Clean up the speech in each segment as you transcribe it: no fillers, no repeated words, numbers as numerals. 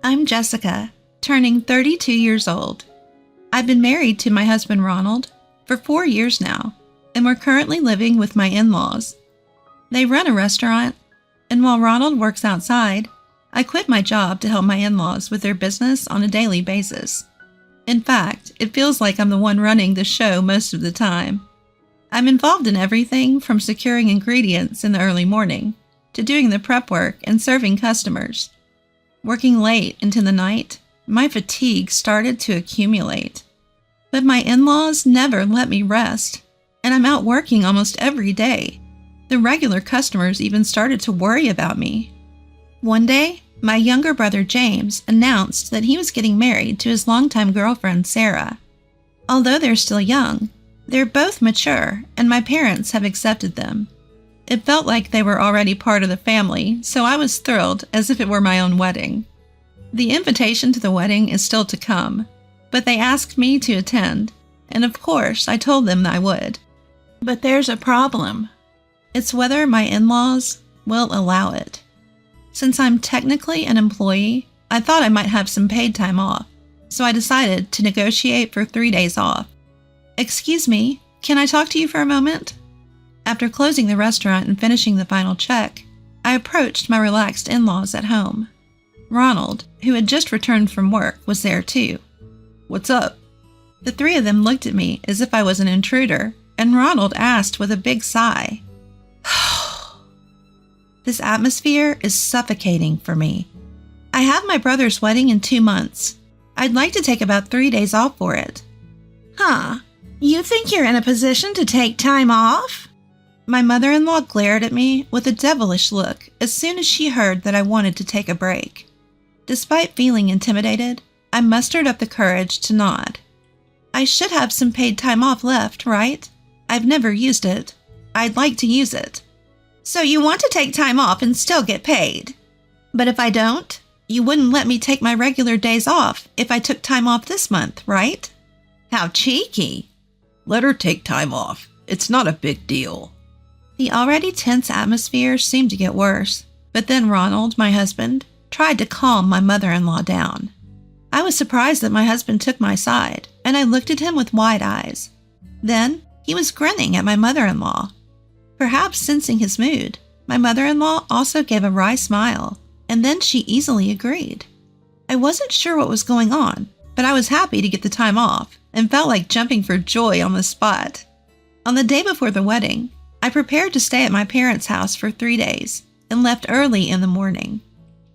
I'm Jessica, turning 32 years old. I've been married to my husband Ronald for 4 years now, and we're currently living with my in-laws. They run a restaurant, and while Ronald works outside, I quit my job to help my in-laws with their business on a daily basis. In fact, it feels like I'm the one running the show most of the time. I'm involved in everything from securing ingredients in the early morning to doing the prep work and serving customers. Working late into the night, my fatigue started to accumulate. But my in-laws never let me rest, and I'm out working almost every day. The regular customers even started to worry about me. One day, my younger brother James announced that he was getting married to his longtime girlfriend Sarah. Although they're still young, they're both mature, and my parents have accepted them. It felt like they were already part of the family, so I was thrilled as if it were my own wedding. The invitation to the wedding is still to come, but they asked me to attend, and of course I told them I would. But there's a problem. It's whether my in-laws will allow it. Since I'm technically an employee, I thought I might have some paid time off, so I decided to negotiate for 3 days off. Excuse me, can I talk to you for a moment? After closing the restaurant and finishing the final check, I approached my relaxed in-laws at home. Ronald, who had just returned from work, was there too. "What's up?" The three of them looked at me as if I was an intruder, and Ronald asked with a big sigh. This atmosphere is suffocating for me. I have my brother's wedding in 2 months. I'd like to take about 3 days off for it. Huh? You think you're in a position to take time off? My mother-in-law glared at me with a devilish look as soon as she heard that I wanted to take a break. Despite feeling intimidated, I mustered up the courage to nod. I should have some paid time off left, right? I've never used it. I'd like to use it. So you want to take time off and still get paid? But if I don't, you wouldn't let me take my regular days off if I took time off this month, right? How cheeky. Let her take time off. It's not a big deal. The already tense atmosphere seemed to get worse, but then Ronald, my husband, tried to calm my mother-in-law down. I was surprised that my husband took my side, and I looked at him with wide eyes. Then he was grinning at my mother-in-law. Perhaps sensing his mood, my mother-in-law also gave a wry smile, and then she easily agreed. I wasn't sure what was going on, but I was happy to get the time off and felt like jumping for joy on the spot. On the day before the wedding, I prepared to stay at my parents' house for 3 days and left early in the morning.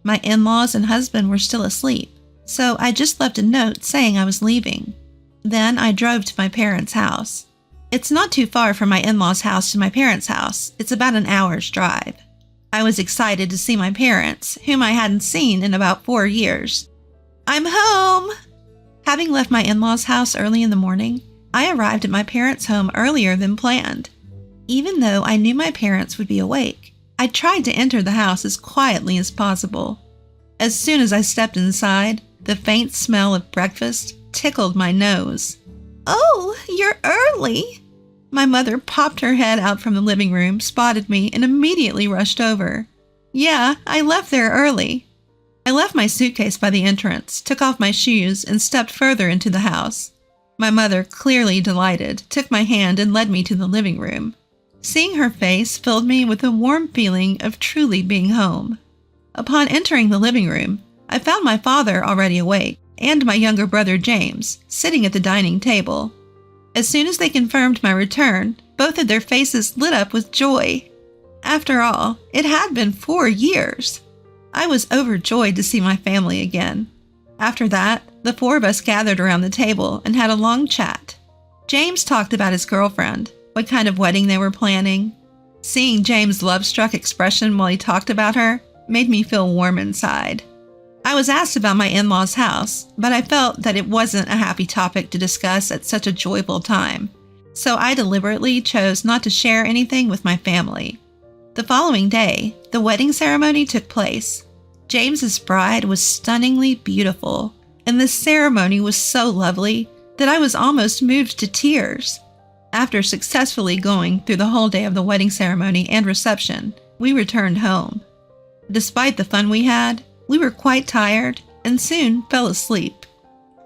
My in-laws and husband were still asleep, so I just left a note saying I was leaving. Then I drove to my parents' house. It's not too far from my in-laws' house to my parents' house. It's about an hour's drive. I was excited to see my parents, whom I hadn't seen in about 4 years. I'm home! Having left my in-laws' house early in the morning, I arrived at my parents' home earlier than planned. Even though I knew my parents would be awake, I tried to enter the house as quietly as possible. As soon as I stepped inside, the faint smell of breakfast tickled my nose. Oh, you're early! My mother popped her head out from the living room, spotted me, and immediately rushed over. Yeah, I left there early. I left my suitcase by the entrance, took off my shoes, and stepped further into the house. My mother, clearly delighted, took my hand and led me to the living room. Seeing her face filled me with a warm feeling of truly being home. Upon entering the living room, I found my father already awake, and my younger brother James, sitting at the dining table. As soon as they confirmed my return, both of their faces lit up with joy. After all, it had been 4 years. I was overjoyed to see my family again. After that, the 4 of us gathered around the table and had a long chat. James talked about his girlfriend, what kind of wedding they were planning. Seeing James' love-struck expression while he talked about her made me feel warm inside. I was asked about my in-laws' house, but I felt that it wasn't a happy topic to discuss at such a joyful time, so I deliberately chose not to share anything with my family. The following day, the wedding ceremony took place. James's bride was stunningly beautiful, and the ceremony was so lovely that I was almost moved to tears. After successfully going through the whole day of the wedding ceremony and reception, we returned home. Despite the fun we had, we were quite tired and soon fell asleep.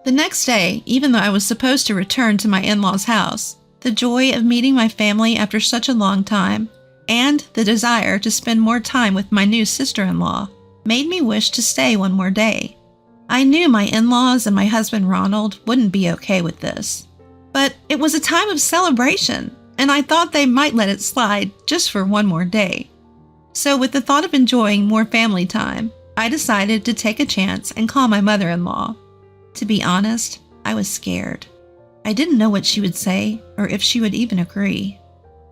The next day, even though I was supposed to return to my in-laws' house, the joy of meeting my family after such a long time, and the desire to spend more time with my new sister-in-law, made me wish to stay one more day. I knew my in-laws and my husband Ronald wouldn't be okay with this. But it was a time of celebration, and I thought they might let it slide just for one more day. So with the thought of enjoying more family time, I decided to take a chance and call my mother-in-law. To be honest, I was scared. I didn't know what she would say or if she would even agree.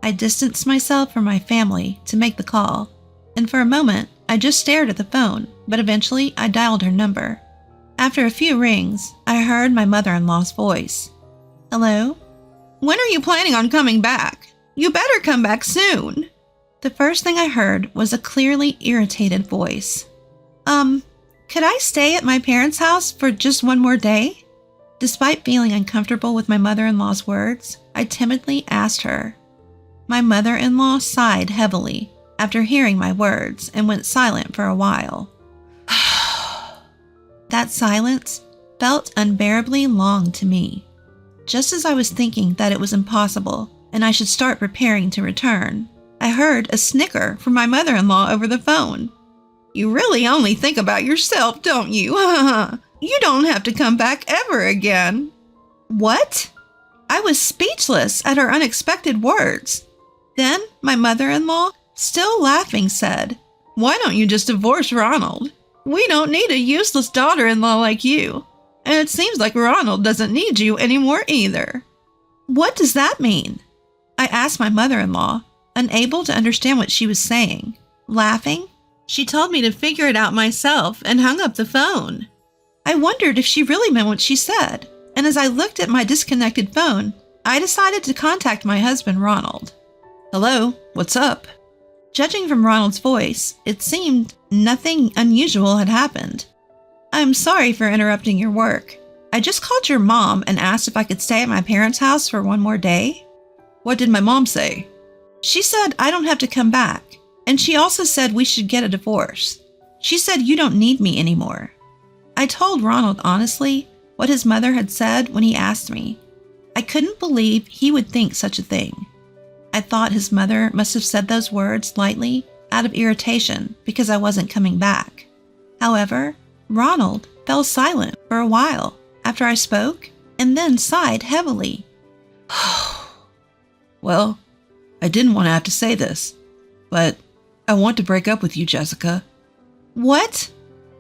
I distanced myself from my family to make the call, and for a moment, I just stared at the phone, but eventually I dialed her number. After a few rings, I heard my mother-in-law's voice. Hello? When are you planning on coming back? You better come back soon. The first thing I heard was a clearly irritated voice. Could I stay at my parents' house for just one more day? Despite feeling uncomfortable with my mother-in-law's words, I timidly asked her. My mother-in-law sighed heavily after hearing my words and went silent for a while. That silence felt unbearably long to me. Just as I was thinking that it was impossible and I should start preparing to return, I heard a snicker from my mother-in-law over the phone. You really only think about yourself, don't you? You don't have to come back ever again. What? I was speechless at her unexpected words. Then my mother-in-law, still laughing, said, Why don't you just divorce Ronald? We don't need a useless daughter-in-law like you. And it seems like Ronald doesn't need you anymore either. What does that mean? I asked my mother-in-law, unable to understand what she was saying. Laughing, she told me to figure it out myself and hung up the phone. I wondered if she really meant what she said, and as I looked at my disconnected phone, I decided to contact my husband, Ronald. Hello, what's up? Judging from Ronald's voice, it seemed nothing unusual had happened. I'm sorry for interrupting your work. I just called your mom and asked if I could stay at my parents' house for one more day. What did my mom say? She said I don't have to come back, and she also said we should get a divorce. She said you don't need me anymore. I told Ronald honestly what his mother had said when he asked me. I couldn't believe he would think such a thing. I thought his mother must have said those words lightly out of irritation because I wasn't coming back. However, Ronald fell silent for a while after I spoke and then sighed heavily. Well, I didn't want to have to say this, but I want to break up with you, Jessica. What?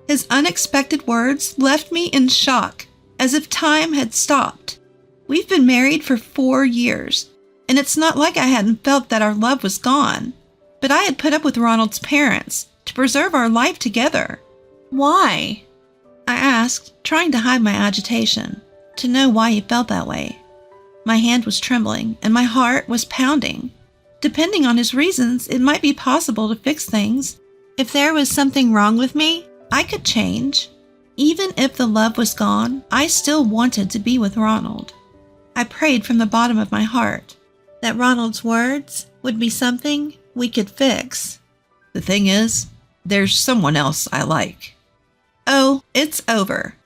His unexpected words left me in shock, as if time had stopped. We've been married for 4 years, and it's not like I hadn't felt that our love was gone, but I had put up with Ronald's parents to preserve our life together. Why? I asked, trying to hide my agitation, to know why he felt that way. My hand was trembling, and my heart was pounding. Depending on his reasons, it might be possible to fix things. If there was something wrong with me, I could change. Even if the love was gone, I still wanted to be with Ronald. I prayed from the bottom of my heart that Ronald's words would be something we could fix. The thing is, there's someone else I like. Oh, it's over.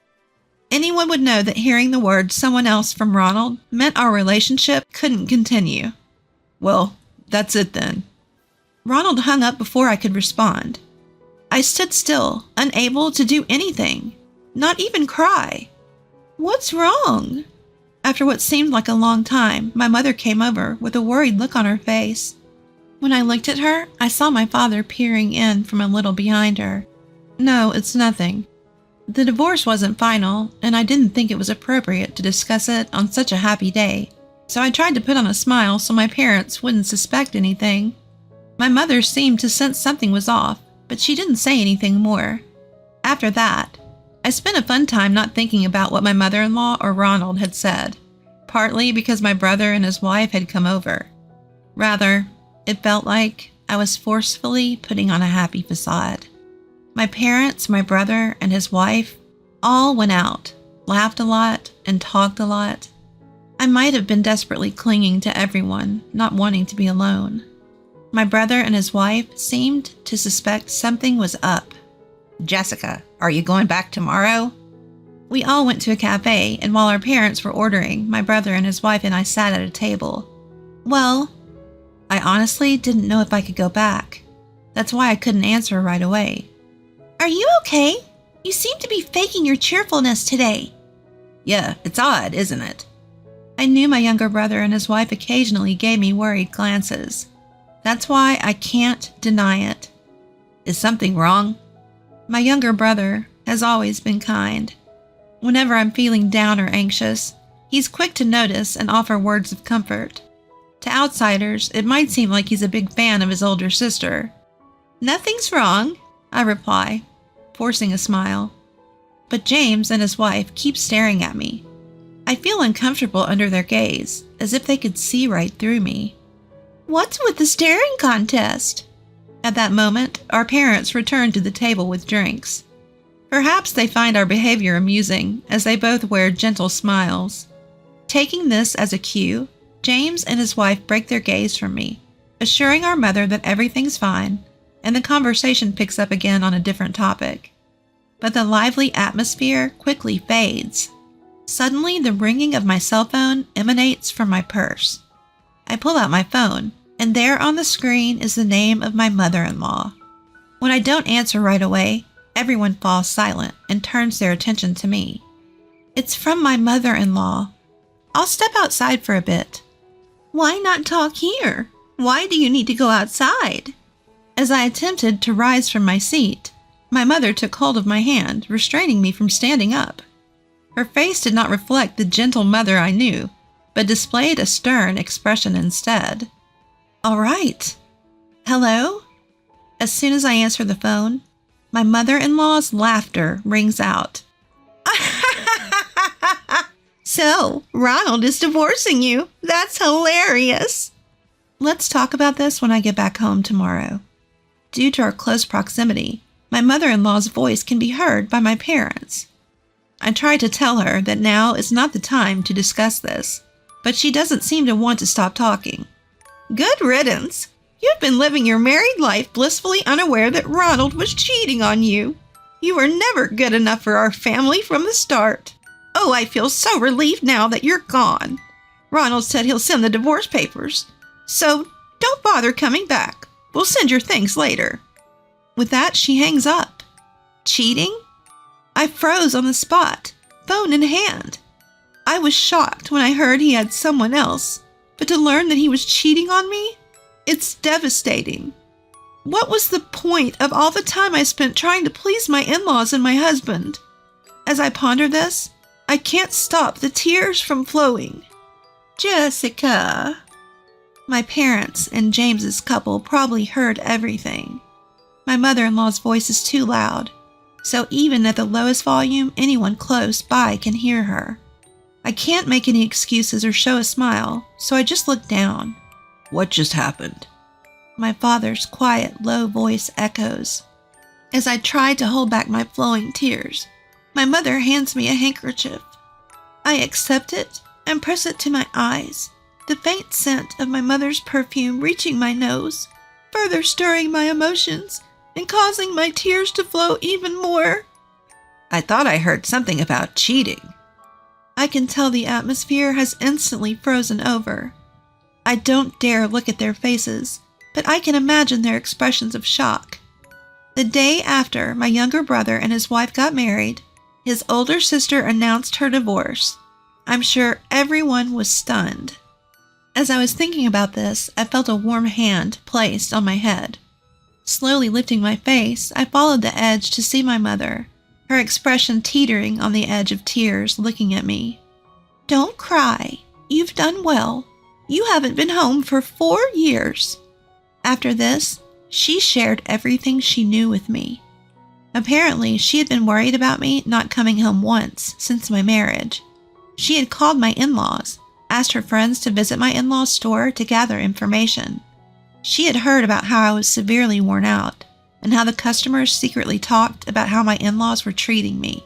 Anyone would know that hearing the word someone else from Ronald meant our relationship couldn't continue. Well, that's it then. Ronald hung up before I could respond. I stood still, unable to do anything, not even cry. What's wrong? After what seemed like a long time, my mother came over with a worried look on her face. When I looked at her, I saw my father peering in from a little behind her. No, it's nothing. The divorce wasn't final, and I didn't think it was appropriate to discuss it on such a happy day, so I tried to put on a smile so my parents wouldn't suspect anything. My mother seemed to sense something was off, but she didn't say anything more. After that, I spent a fun time not thinking about what my mother-in-law or Ronald had said, partly because my brother and his wife had come over. Rather, it felt like I was forcefully putting on a happy facade. My parents, my brother, and his wife all went out, laughed a lot, and talked a lot. I might have been desperately clinging to everyone, not wanting to be alone. My brother and his wife seemed to suspect something was up. Jessica, are you going back tomorrow? We all went to a cafe, and while our parents were ordering, my brother and his wife and I sat at a table. Well, I honestly didn't know if I could go back. That's why I couldn't answer right away. Are you okay? You seem to be faking your cheerfulness today. Yeah, it's odd, isn't it? I knew my younger brother and his wife occasionally gave me worried glances. That's why I can't deny it. Is something wrong? My younger brother has always been kind. Whenever I'm feeling down or anxious, he's quick to notice and offer words of comfort. To outsiders, it might seem like he's a big fan of his older sister. Nothing's wrong, I reply, forcing a smile. But James and his wife keep staring at me. I feel uncomfortable under their gaze, as if they could see right through me. What's with the staring contest? At that moment, our parents return to the table with drinks. Perhaps they find our behavior amusing, as they both wear gentle smiles. Taking this as a cue, James and his wife break their gaze from me, assuring our mother that everything's fine, and the conversation picks up again on a different topic. But the lively atmosphere quickly fades. Suddenly, the ringing of my cell phone emanates from my purse. I pull out my phone, and there on the screen is the name of my mother-in-law. When I don't answer right away, everyone falls silent and turns their attention to me. It's from my mother-in-law. I'll step outside for a bit. Why not talk here? Why do you need to go outside? As I attempted to rise from my seat, my mother took hold of my hand, restraining me from standing up. Her face did not reflect the gentle mother I knew, but displayed a stern expression instead. All right. Hello? As soon as I answer the phone, my mother-in-law's laughter rings out. So, Ronald is divorcing you. That's hilarious. Let's talk about this when I get back home tomorrow. Due to our close proximity, my mother-in-law's voice can be heard by my parents. I try to tell her that now is not the time to discuss this, but she doesn't seem to want to stop talking. Good riddance. You've been living your married life blissfully unaware that Ronald was cheating on you. You were never good enough for our family from the start. Oh, I feel so relieved now that you're gone. Ronald said he'll send the divorce papers. So don't bother coming back. We'll send your things later. With that, she hangs up. Cheating? I froze on the spot, phone in hand. I was shocked when I heard he had someone else, but to learn that he was cheating on me? It's devastating. What was the point of all the time I spent trying to please my in-laws and my husband? As I ponder this, I can't stop the tears from flowing. Jessica. My parents and James's couple probably heard everything. My mother-in-law's voice is too loud, so even at the lowest volume, anyone close by can hear her. I can't make any excuses or show a smile, so I just look down. What just happened? My father's quiet, low voice echoes. As I try to hold back my flowing tears, my mother hands me a handkerchief. I accept it and press it to my eyes, the faint scent of my mother's perfume reaching my nose, further stirring my emotions and causing my tears to flow even more. I thought I heard something about cheating. I can tell the atmosphere has instantly frozen over. I don't dare look at their faces, but I can imagine their expressions of shock. The day after my younger brother and his wife got married, his older sister announced her divorce. I'm sure everyone was stunned. As I was thinking about this, I felt a warm hand placed on my head. Slowly lifting my face, I followed the edge to see my mother, her expression teetering on the edge of tears, looking at me. Don't cry. You've done well. You haven't been home for 4 years. After this, she shared everything she knew with me. Apparently, she had been worried about me not coming home once since my marriage. She had called my in-laws, asked her friends to visit my in-laws' store to gather information. She had heard about how I was severely worn out, and how the customers secretly talked about how my in-laws were treating me.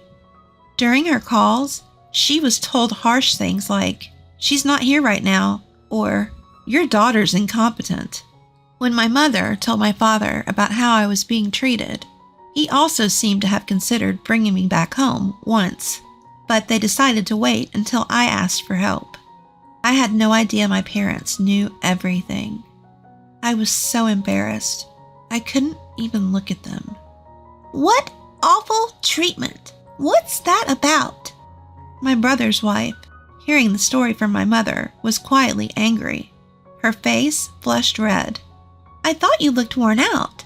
During her calls, she was told harsh things like, "She's not here right now," or "Your daughter's incompetent." When my mother told my father about how I was being treated, He also seemed to have considered bringing me back home once, but they decided to wait until I asked for help. I had no idea my parents knew everything. I was so embarrassed. I couldn't even look at them. What awful treatment! What's that about? My brother's wife, hearing the story from my mother, was quietly angry. Her face flushed red. I thought you looked worn out.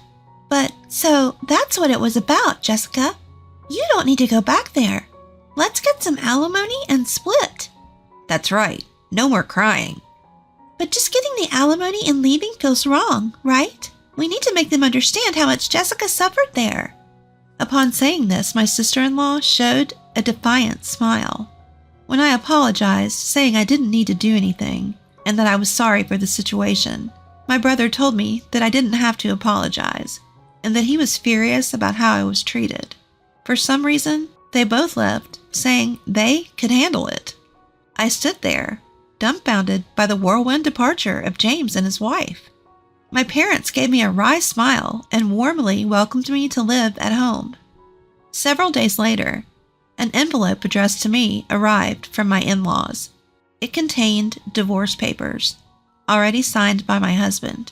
But, so that's what it was about, Jessica. You don't need to go back there. Let's get some alimony and split. That's right. No more crying. But just getting the alimony and leaving feels wrong, right? We need to make them understand how much Jessica suffered there. Upon saying this, my sister-in-law showed a defiant smile. When I apologized, saying I didn't need to do anything, and that I was sorry for the situation, my brother told me that I didn't have to apologize, and that he was furious about how I was treated. For some reason, they both left, saying they could handle it. I stood there, dumbfounded by the whirlwind departure of James and his wife. My parents gave me a wry smile and warmly welcomed me to live at home. Several days later, an envelope addressed to me arrived from my in-laws. It contained divorce papers, already signed by my husband.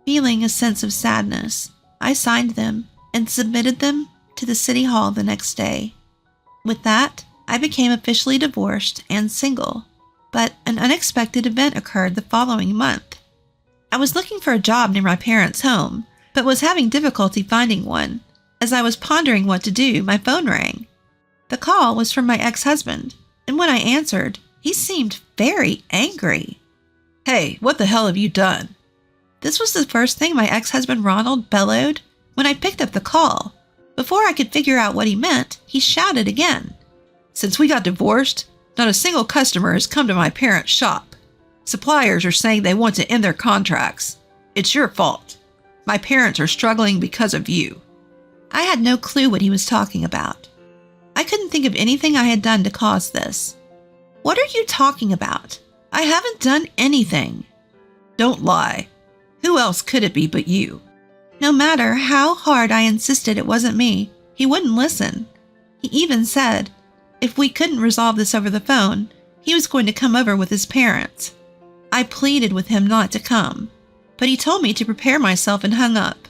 Feeling a sense of sadness, I signed them and submitted them to the city hall the next day. With that, I became officially divorced and single, but an unexpected event occurred the following month. I was looking for a job near my parents' home, but was having difficulty finding one. As I was pondering what to do, my phone rang. The call was from my ex-husband, and when I answered, he seemed very angry. Hey, what the hell have you done? This was the first thing my ex-husband Ronald bellowed when I picked up the call. Before I could figure out what he meant, he shouted again. Since we got divorced, not a single customer has come to my parents' shop. Suppliers are saying they want to end their contracts. It's your fault. My parents are struggling because of you. I had no clue what he was talking about. I couldn't think of anything I had done to cause this. What are you talking about? I haven't done anything. Don't lie. Who else could it be but you? No matter how hard I insisted it wasn't me, he wouldn't listen. He even said, if we couldn't resolve this over the phone, he was going to come over with his parents. I pleaded with him not to come, but he told me to prepare myself and hung up.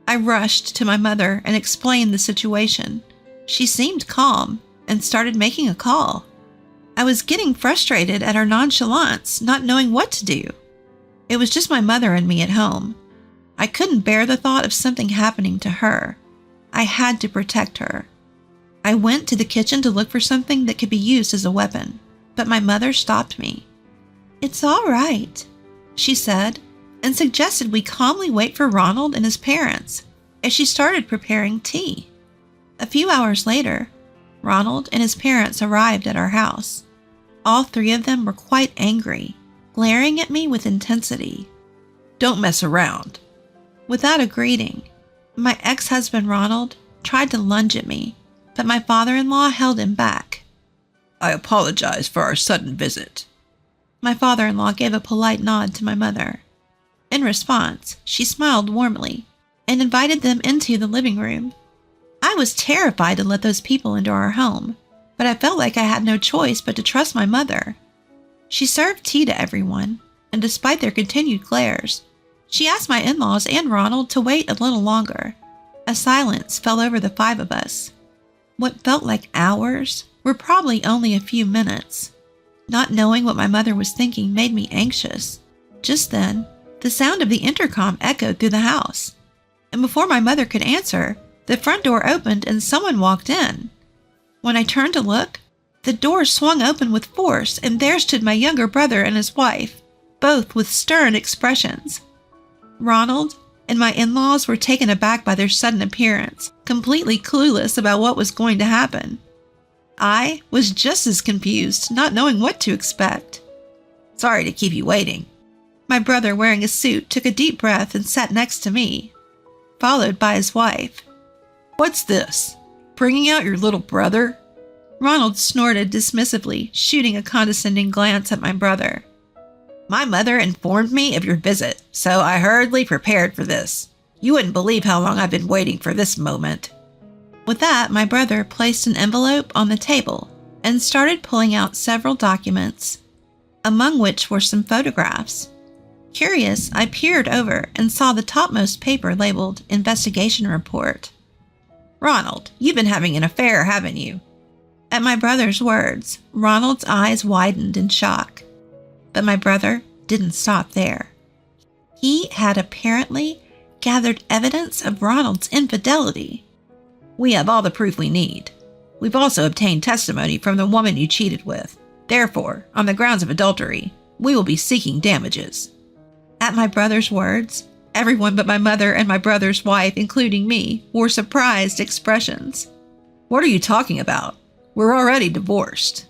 I rushed to my mother and explained the situation. She seemed calm and started making a call. I was getting frustrated at her nonchalance, not knowing what to do. It was just my mother and me at home. I couldn't bear the thought of something happening to her. I had to protect her. I went to the kitchen to look for something that could be used as a weapon, but my mother stopped me. It's all right, she said, and suggested we calmly wait for Ronald and his parents as she started preparing tea. A few hours later, Ronald and his parents arrived at our house. All three of them were quite angry, glaring at me with intensity. Don't mess around. Without a greeting, my ex-husband Ronald tried to lunge at me, but my father-in-law held him back. I apologize for our sudden visit. My father-in-law gave a polite nod to my mother. In response, she smiled warmly and invited them into the living room. I was terrified to let those people into our home, but I felt like I had no choice but to trust my mother. She served tea to everyone, and despite their continued glares, she asked my in-laws and Ronald to wait a little longer. A silence fell over the five of us. What felt like hours were probably only a few minutes. Not knowing what my mother was thinking made me anxious. Just then, the sound of the intercom echoed through the house, and before my mother could answer, the front door opened and someone walked in. When I turned to look, the door swung open with force, and there stood my younger brother and his wife, both with stern expressions. Ronald and my in-laws were taken aback by their sudden appearance, completely clueless about what was going to happen. I was just as confused, not knowing what to expect. Sorry to keep you waiting. My brother, wearing a suit, took a deep breath and sat next to me, followed by his wife. What's this? Bringing out your little brother? Ronald snorted dismissively, shooting a condescending glance at my brother. My mother informed me of your visit, so I hurriedly prepared for this. You wouldn't believe how long I've been waiting for this moment." With that, my brother placed an envelope on the table and started pulling out several documents, among which were some photographs. Curious, I peered over and saw the topmost paper labeled Investigation Report. "Ronald, you've been having an affair, haven't you?" At my brother's words, Ronald's eyes widened in shock. But my brother didn't stop there. He had apparently gathered evidence of Ronald's infidelity. "We have all the proof we need. We've also obtained testimony from the woman you cheated with. Therefore, on the grounds of adultery, we will be seeking damages." At my brother's words, everyone but my mother and my brother's wife, including me, wore surprised expressions. "What are you talking about? We're already divorced.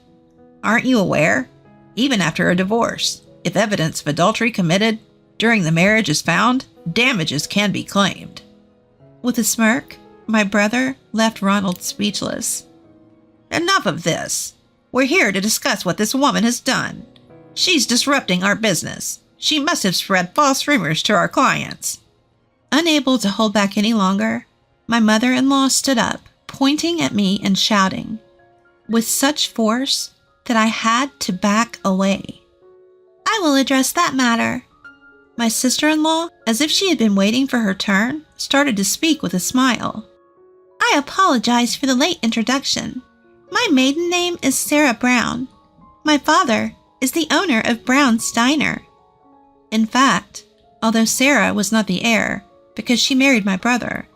Aren't you aware? Even after a divorce, if evidence of adultery committed during the marriage is found, damages can be claimed." With a smirk, my brother left Ronald speechless. "Enough of this. We're here to discuss what this woman has done. She's disrupting our business. She must have spread false rumors to our clients." Unable to hold back any longer, my mother-in-law stood up, pointing at me and shouting, with such force that I had to back away. "I will address that matter." My sister-in-law, as if she had been waiting for her turn, started to speak with a smile. "I apologize for the late introduction. My maiden name is Sarah Brown. My father is the owner of Brown's Diner." In fact, although Sarah was not the heir because she married my brother,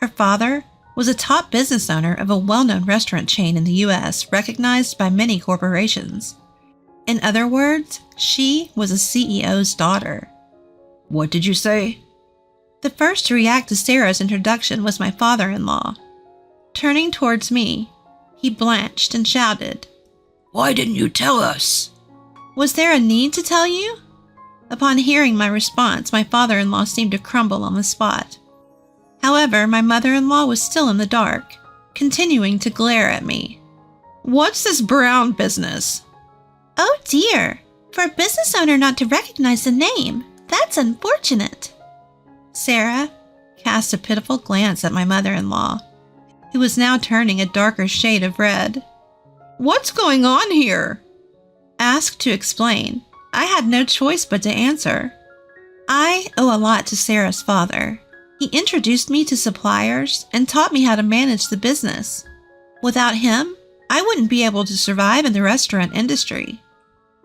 her father was a top business owner of a well-known restaurant chain in the U.S. recognized by many corporations. In other words, she was a CEO's daughter. "What did you say?" The first to react to Sarah's introduction was my father-in-law. Turning towards me, he blanched and shouted, "Why didn't you tell us?" "Was there a need to tell you?" Upon hearing my response, my father-in-law seemed to crumble on the spot. However, my mother-in-law was still in the dark, continuing to glare at me. "What's this Brown business?" "Oh dear, for a business owner not to recognize the name, that's unfortunate." Sarah cast a pitiful glance at my mother-in-law, who was now turning a darker shade of red. "What's going on here?" Asked to explain, I had no choice but to answer. I owe a lot to Sarah's father. He introduced me to suppliers and taught me how to manage the business. Without him, I wouldn't be able to survive in the restaurant industry.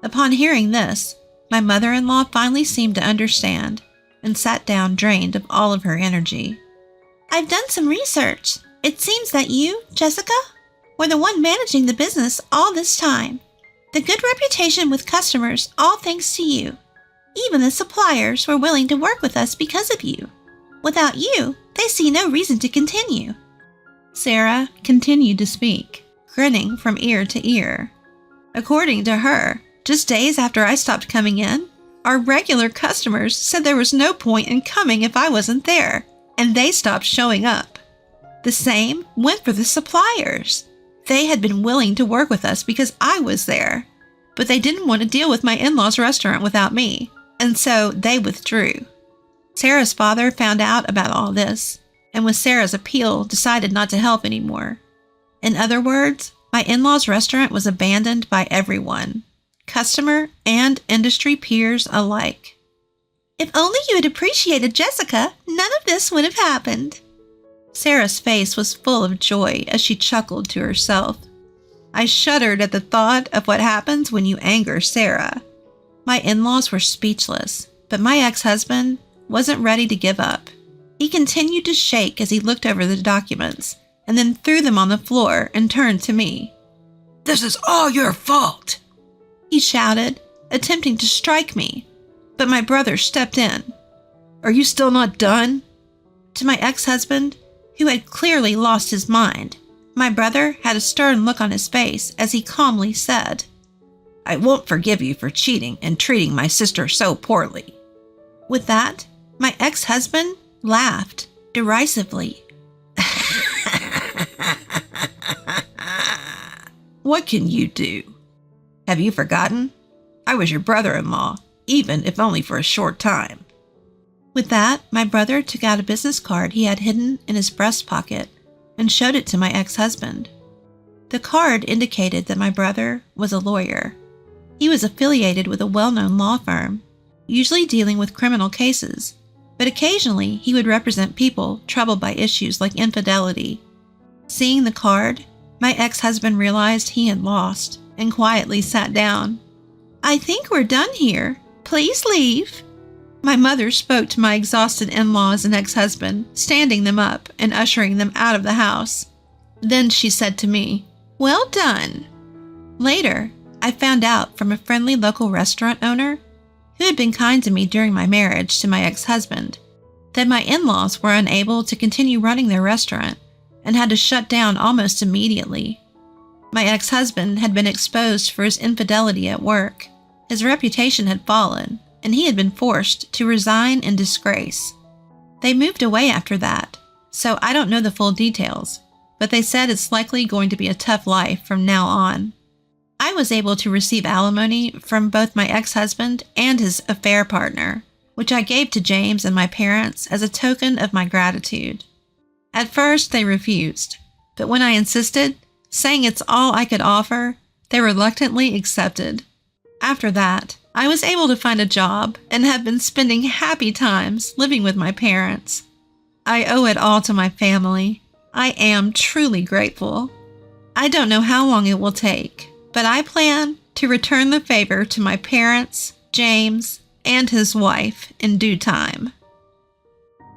Upon hearing this, my mother-in-law finally seemed to understand and sat down drained of all of her energy. "I've done some research. It seems that you, Jessica, were the one managing the business all this time. The good reputation with customers, all thanks to you. Even the suppliers were willing to work with us because of you. Without you, they see no reason to continue." Sarah continued to speak, grinning from ear to ear. According to her, just days after I stopped coming in, our regular customers said there was no point in coming if I wasn't there, and they stopped showing up. The same went for the suppliers. They had been willing to work with us because I was there, but they didn't want to deal with my in-laws' restaurant without me, and so they withdrew. Sarah's father found out about all this, and with Sarah's appeal, decided not to help anymore. In other words, my in-laws' restaurant was abandoned by everyone, customer and industry peers alike. "If only you had appreciated Jessica, none of this would have happened." Sarah's face was full of joy as she chuckled to herself. I shuddered at the thought of what happens when you anger Sarah. My in-laws were speechless, but my ex-husband wasn't ready to give up. He continued to shake as he looked over the documents and then threw them on the floor and turned to me. "This is all your fault," he shouted, attempting to strike me, but my brother stepped in. "Are you still not done?" To my ex-husband, who had clearly lost his mind, my brother had a stern look on his face as he calmly said, "I won't forgive you for cheating and treating my sister so poorly." With that, my ex-husband laughed derisively. "What can you do? Have you forgotten? I was your brother-in-law, even if only for a short time." With that, my brother took out a business card he had hidden in his breast pocket and showed it to my ex-husband. The card indicated that my brother was a lawyer. He was affiliated with a well-known law firm, usually dealing with criminal cases, but occasionally he would represent people troubled by issues like infidelity. Seeing the card, my ex-husband realized he had lost and quietly sat down. "I think we're done here. Please leave." My mother spoke to my exhausted in-laws and ex-husband, standing them up and ushering them out of the house. Then she said to me, "Well done." Later, I found out from a friendly local restaurant owner, who had been kind to me during my marriage to my ex-husband, that my in-laws were unable to continue running their restaurant and had to shut down almost immediately. My ex-husband had been exposed for his infidelity at work. His reputation had fallen, and he had been forced to resign in disgrace. They moved away after that, so I don't know the full details, but they said it's likely going to be a tough life from now on. I was able to receive alimony from both my ex-husband and his affair partner, which I gave to James and my parents as a token of my gratitude. At first, they refused, but when I insisted, saying it's all I could offer, they reluctantly accepted. After that, I was able to find a job and have been spending happy times living with my parents. I owe it all to my family. I am truly grateful. I don't know how long it will take, but I plan to return the favor to my parents, James, and his wife in due time.